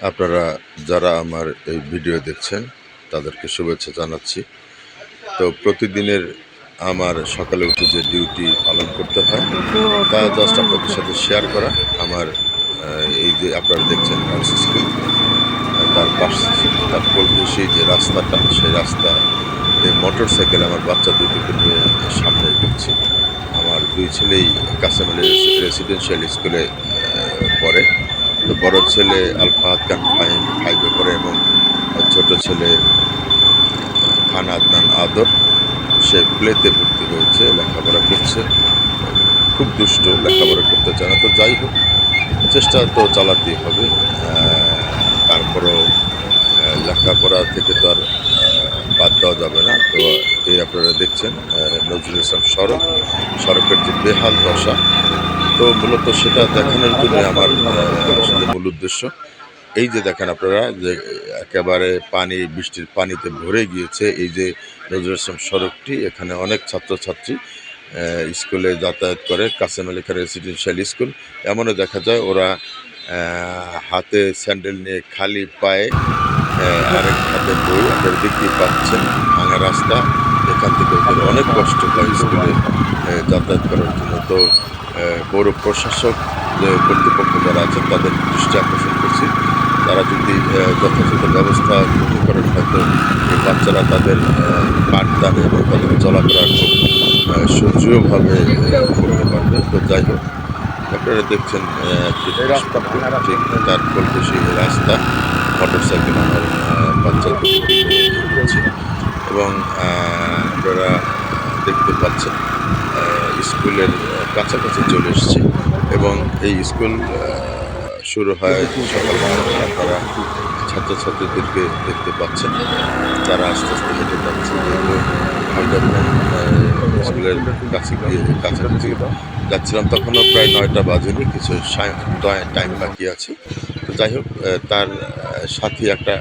আপনারা যারা আমার এই ভিডিও দেখছেন তাদেরকে শুভেচ্ছা জানাচ্ছি। তো প্রতিদিনের আমার সকালে উঠে যে ডিউটি পালন করতে হয় তা জাস্ট আপনাদের সাথে শেয়ার করা। আমার এই যে আপনারা দেখছেন গার্লস স্কুল, তার পাশে তার পূর্বে সেই যে রাস্তাটা, সেই রাস্তা এই মোটর সাইকেলে আমার বাচ্চা দুটোকে নিয়ে সামনে এগোচ্ছি। আমার দুই ছেলেই কাছেমালি রেসিডেন্সিয়াল স্কুলে পড়ে। তো বড় ছেলে আল ফাহাদ খান ফাইভে পড়ে এবং ছোট ছেলে খান আদনান আদর সে প্লেতে ভর্তি হয়েছে, লেখাপড়া করছে। খুব দুষ্ট, লেখাপড়া করতে চায় না। তো যাই হোক, চেষ্টা তো চালাতেই হবে। তারপরও লেখাপড়া থেকে তো আর বাদ দেওয়া যাবে না। তো এই আপনারা দেখছেন নজরুল ইসলাম সড়কের যে বেহাল দশা, তো মূলত সেটা দেখানোর জন্য আমার আসলে মূল উদ্দেশ্য। এই যে দেখেন আপনারা যে একেবারে বৃষ্টির পানিতে ভরে গিয়েছে এই যে নজরুল ইসলাম সড়কটি। এখানে অনেক ছাত্রছাত্রী স্কুলে যাতায়াত করে, কাসেম আলী খান রেসিডেন্সিয়াল স্কুল। এমনও দেখা যায় ওরা হাতে স্যান্ডেল নিয়ে খালি পায়ে, আরেক হাতে বই, আপনারা দেখতেই পাচ্ছেন ভাঙা রাস্তা। এখান থেকে ওদের অনেক কষ্ট হয় স্কুলে যাতায়াত করার জন্য। তো পৌর প্রশাসক যে কর্তৃপক্ষ যারা আছেন তাদের দৃষ্টি আকর্ষণ করছি, তারা যদি যথাযথ ব্যবস্থা গ্রহণ করেন হয়তো এই বাচ্চারা তাদের পাঠদান এবং তাদের চলাফেরা খুব সুদৃঢ়ভাবে করতে পারবে। তো যাই হোক, আপনারা দেখছেন ঠিক তার বলতে সেই রাস্তা মোটর সাইকেল আমার বাচ্চা হচ্ছে এবং আপনারা দেখতে পাচ্ছেন স্কুলের কাছাকাছি চলে এসেছি এবং এই স্কুল শুরু হয় সকালবেলা। আপনারা ছাত্রছাত্রীদেরকে দেখতে পাচ্ছেন তারা আস্তে আস্তে হেঁটে যাচ্ছে। যেহেতু আমি যখন স্কুলের কাছাকাছি যাচ্ছিলাম তখনও প্রায় 9টা বাজেনি, কিছু টাইম বাকি আছে। তো যাই হোক, তার সাথে একটা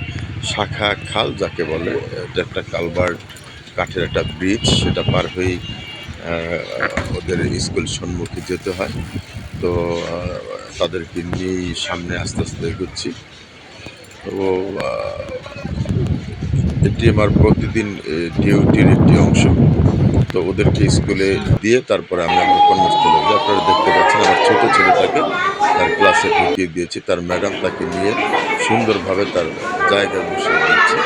শাখা খাল যাকে বলে, এটা একটা কালভার্ট, কাঠের একটা ব্রিজ, সেটা পার হয়েই ওদের স্কুল সম্মুখে যেতে হয়। তো তাদেরকে নিয়েই সামনে আস্তে আস্তে এগোচ্ছি। তো এটি আমার প্রতিদিন ডিউটির একটি অংশ। তো ওদেরকে স্কুলে দিয়ে তারপরে আমি আমার কর্মস্থলে যাই। আপনারা দেখতে পাচ্ছেন আমার ছোট ছেলেটাকে তার ক্লাসে ঢুকিয়ে দিয়েছি, তার ম্যাডাম তাকে নিয়ে সুন্দরভাবে তার জায়গায় বসিয়ে দিচ্ছে।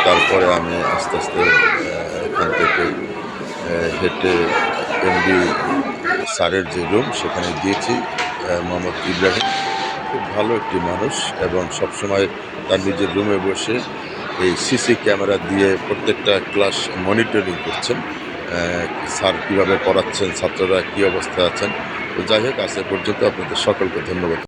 তারপরে আমি আস্তে আস্তে এখান থেকে হেঁটে এমডি স্যারের যে রুম সেখানে গিয়েছি। মোহাম্মদ ইব্রাহিম খুব ভালো একটি মানুষ এবং সবসময় তার নিজের রুমে বসে এই সিসি ক্যামেরা দিয়ে প্রত্যেকটা ক্লাস মনিটরিং করছেন, স্যার কীভাবে পড়াচ্ছেন, ছাত্ররা কী অবস্থায় আছেন। তো যাই হোক, আজ এ পর্যন্ত আপনাদের সকলকে ধন্যবাদ।